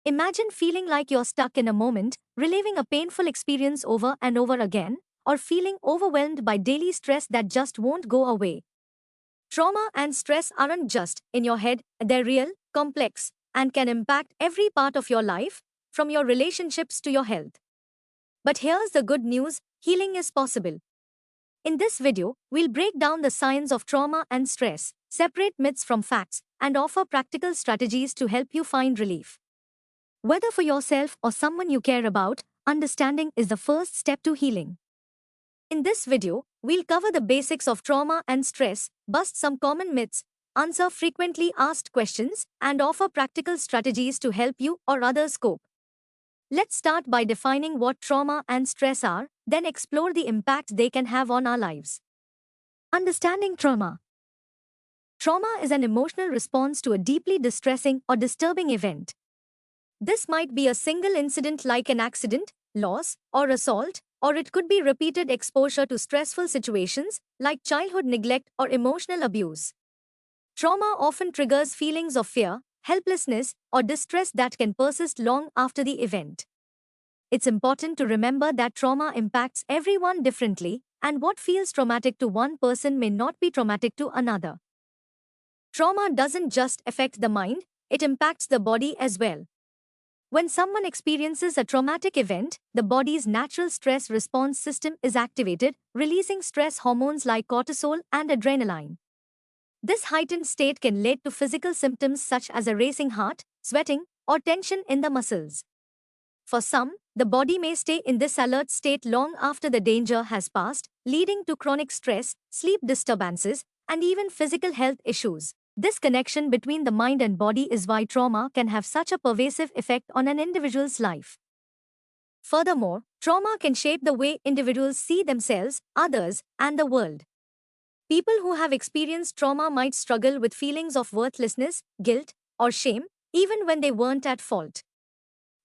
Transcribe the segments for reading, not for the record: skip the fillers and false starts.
Imagine feeling like you're stuck in a moment, reliving a painful experience over and over again, or feeling overwhelmed by daily stress that just won't go away. Trauma and stress aren't just in your head, they're real, complex, and can impact every part of your life, from your relationships to your health. But here's the good news: healing is possible. In this video, we'll break down the science of trauma and stress, separate myths from facts, and offer practical strategies to help you find relief. Whether for yourself or someone you care about, understanding is the first step to healing. In this video, we'll cover the basics of trauma and stress, bust some common myths, answer frequently asked questions, and offer practical strategies to help you or others cope. Let's start by defining what trauma and stress are, then explore the impact they can have on our lives. Understanding trauma. Trauma is an emotional response to a deeply distressing or disturbing event. This might be a single incident like an accident, loss, or assault, or it could be repeated exposure to stressful situations like childhood neglect or emotional abuse. Trauma often triggers feelings of fear, helplessness, or distress that can persist long after the event. It's important to remember that trauma impacts everyone differently, and what feels traumatic to one person may not be traumatic to another. Trauma doesn't just affect the mind, it impacts the body as well. When someone experiences a traumatic event, the body's natural stress response system is activated, releasing stress hormones like cortisol and adrenaline. This heightened state can lead to physical symptoms such as a racing heart, sweating, or tension in the muscles. For some, the body may stay in this alert state long after the danger has passed, leading to chronic stress, sleep disturbances, and even physical health issues. This connection between the mind and body is why trauma can have such a pervasive effect on an individual's life. Furthermore, trauma can shape the way individuals see themselves, others, and the world. People who have experienced trauma might struggle with feelings of worthlessness, guilt, or shame, even when they weren't at fault.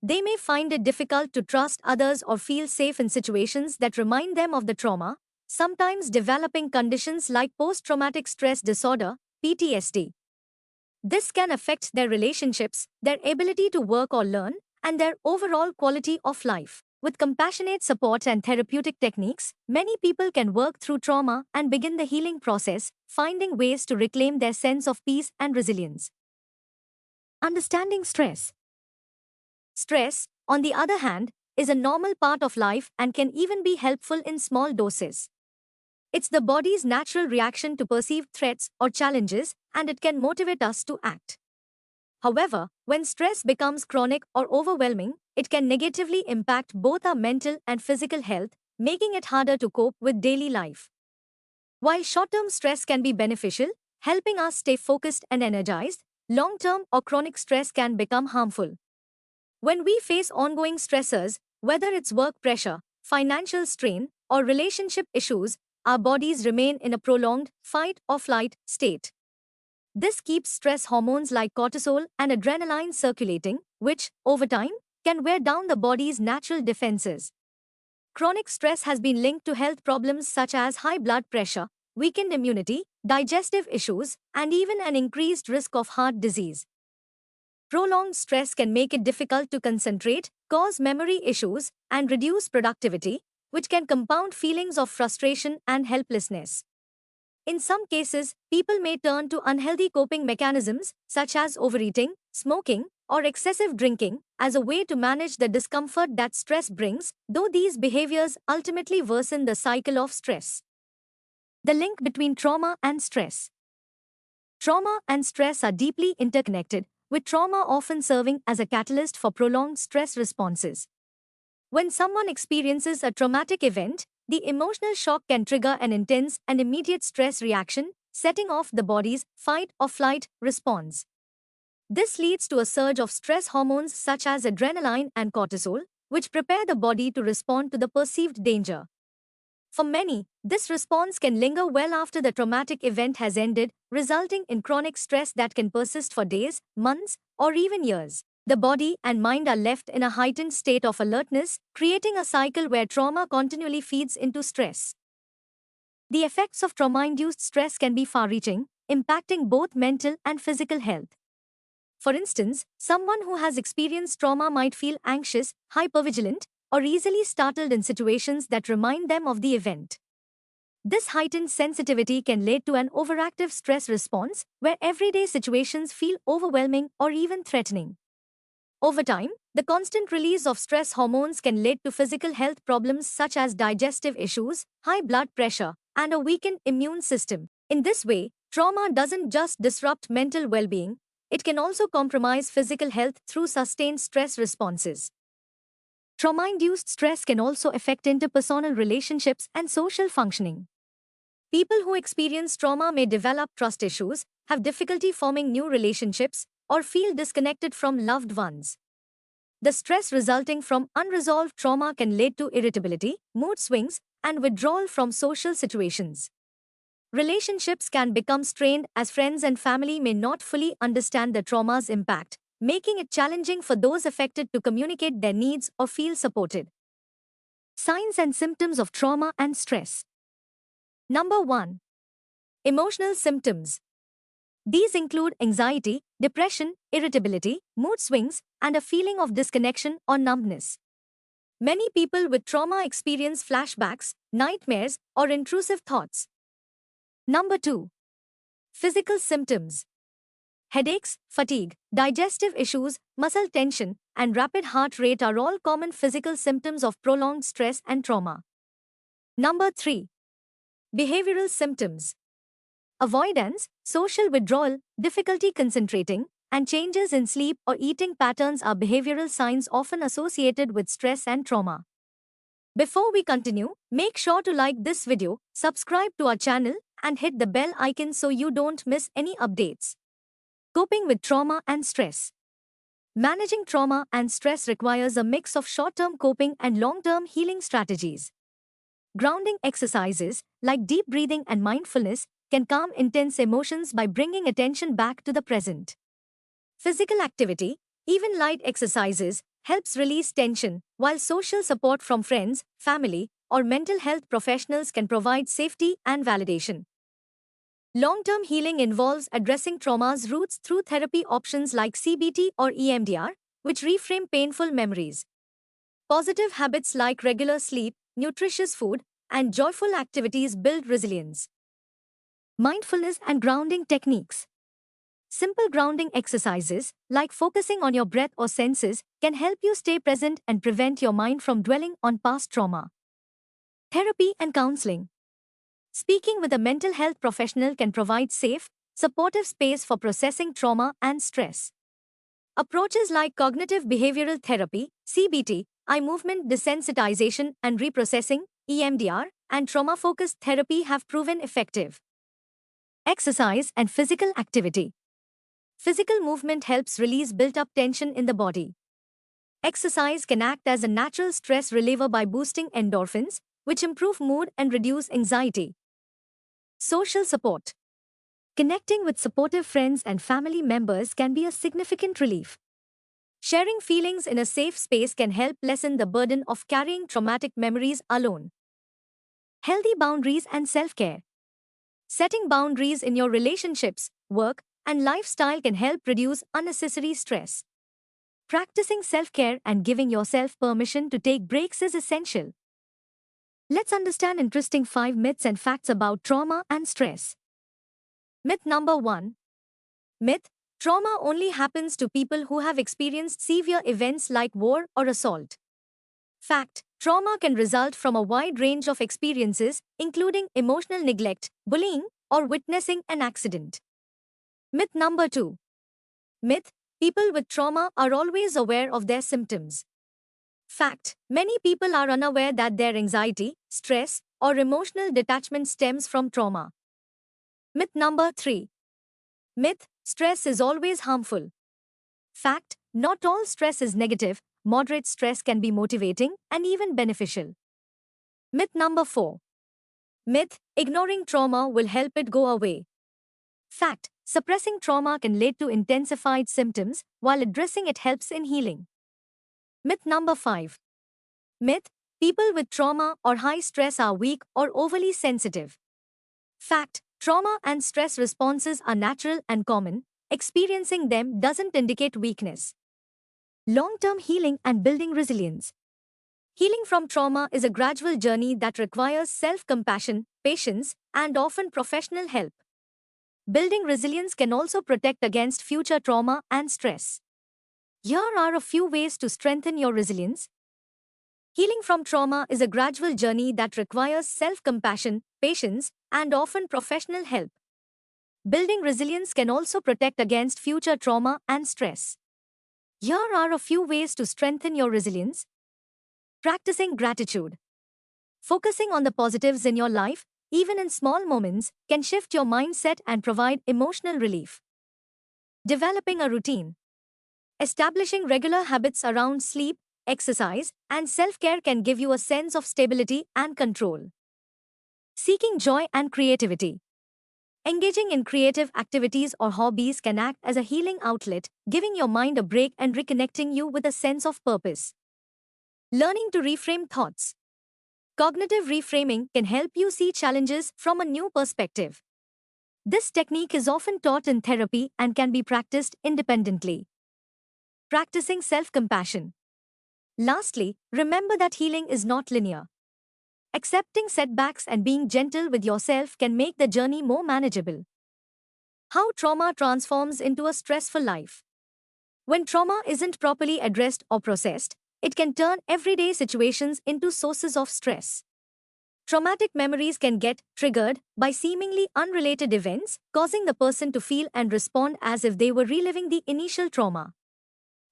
They may find it difficult to trust others or feel safe in situations that remind them of the trauma, sometimes developing conditions like post-traumatic stress disorder, PTSD. This can affect their relationships, their ability to work or learn, and their overall quality of life. With compassionate support and therapeutic techniques, many people can work through trauma and begin the healing process, finding ways to reclaim their sense of peace and resilience. Understanding stress. Stress, on the other hand, is a normal part of life and can even be helpful in small doses. It's the body's natural reaction to perceived threats or challenges, and it can motivate us to act. However, when stress becomes chronic or overwhelming, it can negatively impact both our mental and physical health, making it harder to cope with daily life. While short-term stress can be beneficial, helping us stay focused and energized, long-term or chronic stress can become harmful. When we face ongoing stressors, whether it's work pressure, financial strain, or relationship issues, our bodies remain in a prolonged fight-or-flight state. This keeps stress hormones like cortisol and adrenaline circulating, which, over time, can wear down the body's natural defenses. Chronic stress has been linked to health problems such as high blood pressure, weakened immunity, digestive issues, and even an increased risk of heart disease. Prolonged stress can make it difficult to concentrate, cause memory issues, and reduce productivity, which can compound feelings of frustration and helplessness. In some cases, people may turn to unhealthy coping mechanisms such as overeating, smoking, or excessive drinking as a way to manage the discomfort that stress brings, though these behaviors ultimately worsen the cycle of stress. The link between trauma and stress. Trauma and stress are deeply interconnected, with trauma often serving as a catalyst for prolonged stress responses. When someone experiences a traumatic event, the emotional shock can trigger an intense and immediate stress reaction, setting off the body's fight-or-flight response. This leads to a surge of stress hormones such as adrenaline and cortisol, which prepare the body to respond to the perceived danger. For many, this response can linger well after the traumatic event has ended, resulting in chronic stress that can persist for days, months, or even years. The body and mind are left in a heightened state of alertness, creating a cycle where trauma continually feeds into stress. The effects of trauma-induced stress can be far-reaching, impacting both mental and physical health. For instance, someone who has experienced trauma might feel anxious, hypervigilant, or easily startled in situations that remind them of the event. This heightened sensitivity can lead to an overactive stress response, where everyday situations feel overwhelming or even threatening. Over time, the constant release of stress hormones can lead to physical health problems such as digestive issues, high blood pressure, and a weakened immune system. In this way, trauma doesn't just disrupt mental well-being, it can also compromise physical health through sustained stress responses. Trauma-induced stress can also affect interpersonal relationships and social functioning. People who experience trauma may develop trust issues, have difficulty forming new relationships, or feel disconnected from loved ones. The stress resulting from unresolved trauma can lead to irritability, mood swings, and withdrawal from social situations. Relationships can become strained as friends and family may not fully understand the trauma's impact, making it challenging for those affected to communicate their needs or feel supported. Signs and symptoms of trauma and stress. Number 1. Emotional symptoms. These include anxiety, depression, irritability, mood swings, and a feeling of disconnection or numbness. Many people with trauma experience flashbacks, nightmares, or intrusive thoughts. Number 2. Physical symptoms. Headaches, fatigue, digestive issues, muscle tension, and rapid heart rate are all common physical symptoms of prolonged stress and trauma. Number 3. Behavioral symptoms. Avoidance, social withdrawal, difficulty concentrating, and changes in sleep or eating patterns are behavioral signs often associated with stress and trauma. Before we continue, make sure to like this video, subscribe to our channel, and hit the bell icon so you don't miss any updates. Coping with trauma and stress. Managing trauma and stress requires a mix of short-term coping and long-term healing strategies. Grounding exercises, like deep breathing and mindfulness, can calm intense emotions by bringing attention back to the present. Physical activity, even light exercises, helps release tension, while social support from friends, family, or mental health professionals can provide safety and validation. Long-term healing involves addressing trauma's roots through therapy options like CBT or EMDR, which reframe painful memories. Positive habits like regular sleep, nutritious food, and joyful activities build resilience. Mindfulness and grounding techniques. Simple grounding exercises, like focusing on your breath or senses, can help you stay present and prevent your mind from dwelling on past trauma. Therapy and counseling. Speaking with a mental health professional can provide safe, supportive space for processing trauma and stress. Approaches like cognitive behavioral therapy, CBT, eye movement desensitization and reprocessing, EMDR, and trauma-focused therapy have proven effective. Exercise and physical activity. Physical movement helps release built-up tension in the body. Exercise can act as a natural stress reliever by boosting endorphins, which improve mood and reduce anxiety. Social support. Connecting with supportive friends and family members can be a significant relief. Sharing feelings in a safe space can help lessen the burden of carrying traumatic memories alone. Healthy boundaries and self-care. Setting boundaries in your relationships, work, and lifestyle can help reduce unnecessary stress. Practicing self-care and giving yourself permission to take breaks is essential. Let's understand interesting 5 myths and facts about trauma and stress. Myth number 1. Myth: trauma only happens to people who have experienced severe events like war or assault. Fact: trauma can result from a wide range of experiences, including emotional neglect, bullying, or witnessing an accident. Myth number 2. Myth: people with trauma are always aware of their symptoms. Fact: many people are unaware that their anxiety, stress, or emotional detachment stems from trauma. Myth number 3. Myth: stress is always harmful. Fact: not all stress is negative. Moderate stress can be motivating and even beneficial. Myth number 4. Myth: ignoring trauma will help it go away. Fact: suppressing trauma can lead to intensified symptoms, while addressing it helps in healing. Myth number 5. Myth: people with trauma or high stress are weak or overly sensitive. Fact: trauma and stress responses are natural and common. Experiencing them doesn't indicate weakness. Long-term healing and building resilience. Healing from trauma is a gradual journey that requires self-compassion, patience, and often professional help. Building resilience can also protect against future trauma and stress. Here are a few ways to strengthen your resilience. Healing from trauma is a gradual journey that requires self-compassion, patience, and often professional help. Building resilience can also protect against future trauma and stress. Here are a few ways to strengthen your resilience. Practicing gratitude. Focusing on the positives in your life, even in small moments, can shift your mindset and provide emotional relief. Developing a routine. Establishing regular habits around sleep, exercise, and self-care can give you a sense of stability and control. Seeking joy and creativity. Engaging in creative activities or hobbies can act as a healing outlet, giving your mind a break and reconnecting you with a sense of purpose. Learning to reframe thoughts. Cognitive reframing can help you see challenges from a new perspective. This technique is often taught in therapy and can be practiced independently. Practicing self-compassion. Lastly, remember that healing is not linear. Accepting setbacks and being gentle with yourself can make the journey more manageable. How trauma transforms into a stressful life. When trauma isn't properly addressed or processed, it can turn everyday situations into sources of stress. Traumatic memories can get triggered by seemingly unrelated events, causing the person to feel and respond as if they were reliving the initial trauma.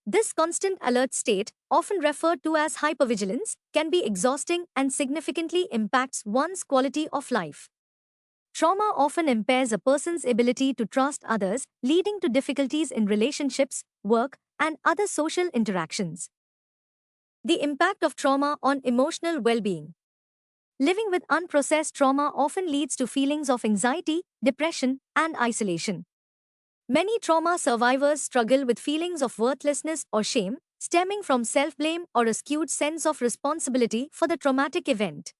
This constant alert state, often referred to as hypervigilance, can be exhausting and significantly impacts one's quality of life. Trauma often impairs a person's ability to trust others, leading to difficulties in relationships, work, and other social interactions. The impact of trauma on emotional well-being. Living with unprocessed trauma often leads to feelings of anxiety, depression, and isolation. Many trauma survivors struggle with feelings of worthlessness or shame, stemming from self-blame or a skewed sense of responsibility for the traumatic event.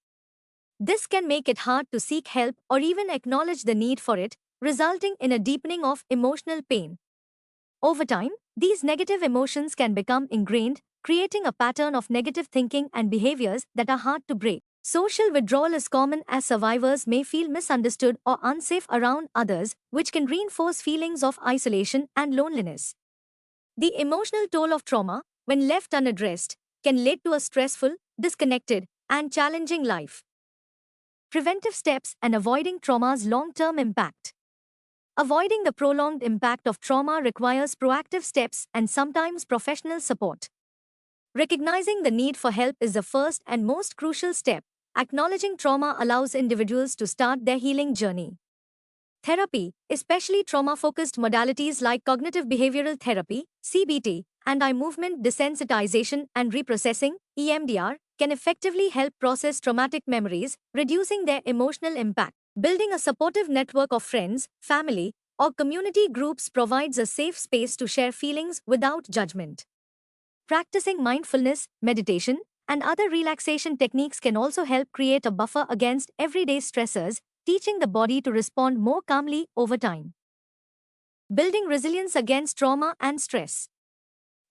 This can make it hard to seek help or even acknowledge the need for it, resulting in a deepening of emotional pain. Over time, these negative emotions can become ingrained, creating a pattern of negative thinking and behaviors that are hard to break. Social withdrawal is common as survivors may feel misunderstood or unsafe around others, which can reinforce feelings of isolation and loneliness. The emotional toll of trauma, when left unaddressed, can lead to a stressful, disconnected, and challenging life. Preventive steps and avoiding trauma's long-term impact. Avoiding the prolonged impact of trauma requires proactive steps and sometimes professional support. Recognizing the need for help is the first and most crucial step. Acknowledging trauma allows individuals to start their healing journey. Therapy, especially trauma-focused modalities like cognitive behavioral therapy, CBT, and eye movement desensitization and reprocessing, EMDR, can effectively help process traumatic memories, reducing their emotional impact. Building a supportive network of friends, family, or community groups provides a safe space to share feelings without judgment. Practicing mindfulness, meditation, and other relaxation techniques can also help create a buffer against everyday stressors, teaching the body to respond more calmly over time. Building resilience against trauma and stress.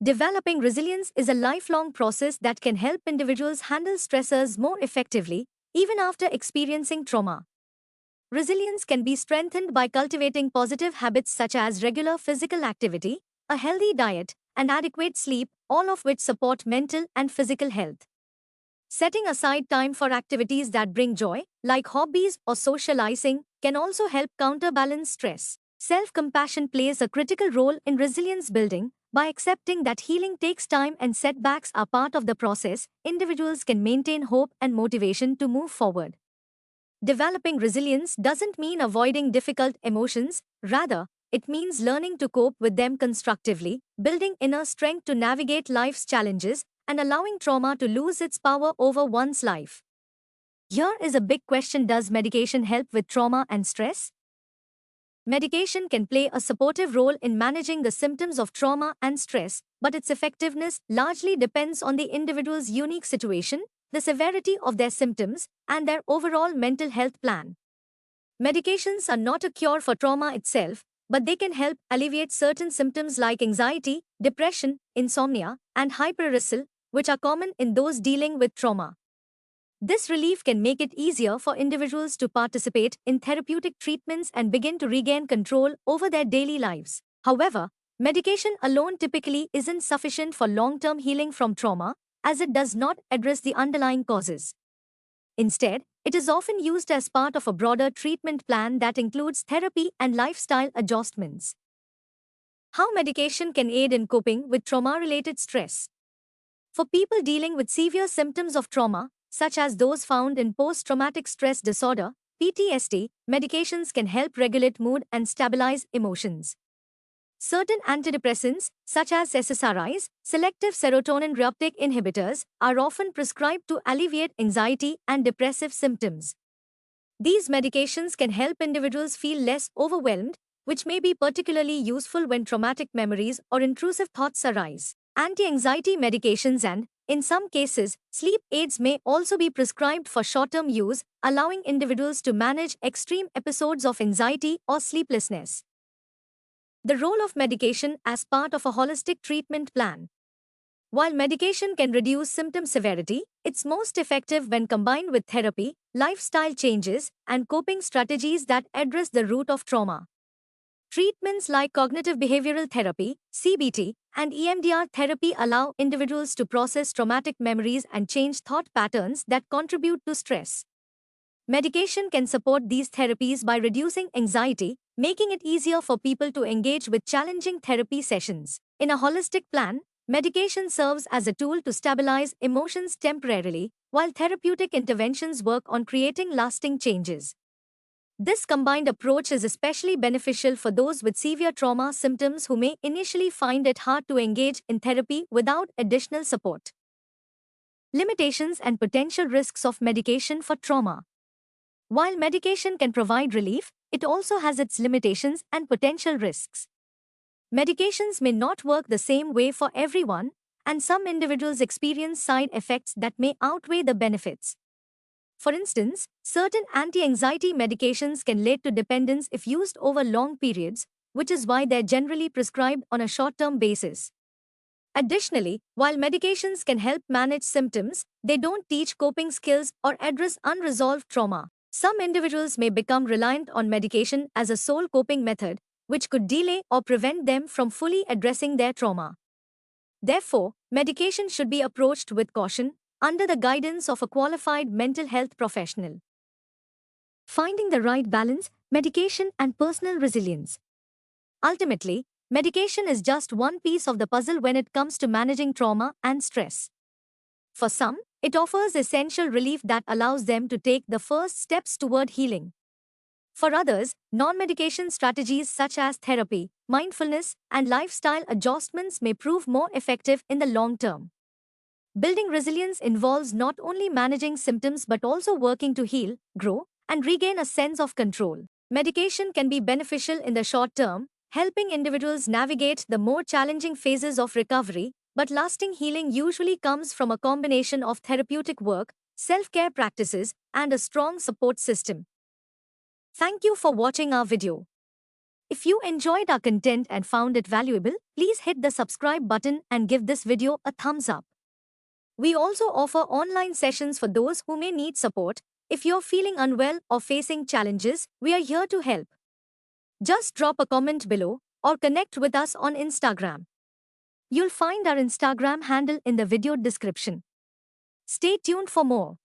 Developing resilience is a lifelong process that can help individuals handle stressors more effectively, even after experiencing trauma. Resilience can be strengthened by cultivating positive habits such as regular physical activity, a healthy diet, and adequate sleep, all of which support mental and physical health. Setting aside time for activities that bring joy, like hobbies or socializing, can also help counterbalance stress. Self-compassion plays a critical role in resilience building. By accepting that healing takes time and setbacks are part of the process, individuals can maintain hope and motivation to move forward. Developing resilience doesn't mean avoiding difficult emotions, rather, it means learning to cope with them constructively, building inner strength to navigate life's challenges, and allowing trauma to lose its power over one's life. Here is a big question: does medication help with trauma and stress? Medication can play a supportive role in managing the symptoms of trauma and stress, but its effectiveness largely depends on the individual's unique situation, the severity of their symptoms, and their overall mental health plan. Medications are not a cure for trauma itself, but they can help alleviate certain symptoms like anxiety, depression, insomnia, and hyperarousal, which are common in those dealing with trauma. This relief can make it easier for individuals to participate in therapeutic treatments and begin to regain control over their daily lives. However, medication alone typically isn't sufficient for long-term healing from trauma, as it does not address the underlying causes. Instead, it is often used as part of a broader treatment plan that includes therapy and lifestyle adjustments. How medication can aid in coping with trauma-related stress. For people dealing with severe symptoms of trauma, such as those found in post-traumatic stress disorder, PTSD, medications can help regulate mood and stabilize emotions. Certain antidepressants, such as SSRIs, selective serotonin reuptake inhibitors, are often prescribed to alleviate anxiety and depressive symptoms. These medications can help individuals feel less overwhelmed, which may be particularly useful when traumatic memories or intrusive thoughts arise. Anti-anxiety medications and, in some cases, sleep aids may also be prescribed for short-term use, allowing individuals to manage extreme episodes of anxiety or sleeplessness. The role of medication as part of a holistic treatment plan. While medication can reduce symptom severity, it's most effective when combined with therapy, lifestyle changes, and coping strategies that address the root of trauma. Treatments like cognitive behavioral therapy, CBT, and EMDR therapy allow individuals to process traumatic memories and change thought patterns that contribute to stress. Medication can support these therapies by reducing anxiety, making it easier for people to engage with challenging therapy sessions. In a holistic plan, medication serves as a tool to stabilize emotions temporarily, while therapeutic interventions work on creating lasting changes. This combined approach is especially beneficial for those with severe trauma symptoms who may initially find it hard to engage in therapy without additional support. Limitations and potential risks of medication for trauma. While medication can provide relief, it also has its limitations and potential risks. Medications may not work the same way for everyone, and some individuals experience side effects that may outweigh the benefits. For instance, certain anti-anxiety medications can lead to dependence if used over long periods, which is why they're generally prescribed on a short-term basis. Additionally, while medications can help manage symptoms, they don't teach coping skills or address unresolved trauma. Some individuals may become reliant on medication as a sole coping method, which could delay or prevent them from fully addressing their trauma. Therefore, medication should be approached with caution, under the guidance of a qualified mental health professional. Finding the right balance, medication and personal resilience. Ultimately, medication is just one piece of the puzzle when it comes to managing trauma and stress. For some, it offers essential relief that allows them to take the first steps toward healing. For others, non-medication strategies such as therapy, mindfulness, and lifestyle adjustments may prove more effective in the long term. Building resilience involves not only managing symptoms but also working to heal, grow, and regain a sense of control. Medication can be beneficial in the short term, helping individuals navigate the more challenging phases of recovery, but lasting healing usually comes from a combination of therapeutic work, self-care practices, and a strong support system. Thank you for watching our video. If you enjoyed our content and found it valuable, please hit the subscribe button and give this video a thumbs up. We also offer online sessions for those who may need support. If you're feeling unwell or facing challenges, we are here to help. Just drop a comment below or connect with us on Instagram. You'll find our Instagram handle in the video description. Stay tuned for more.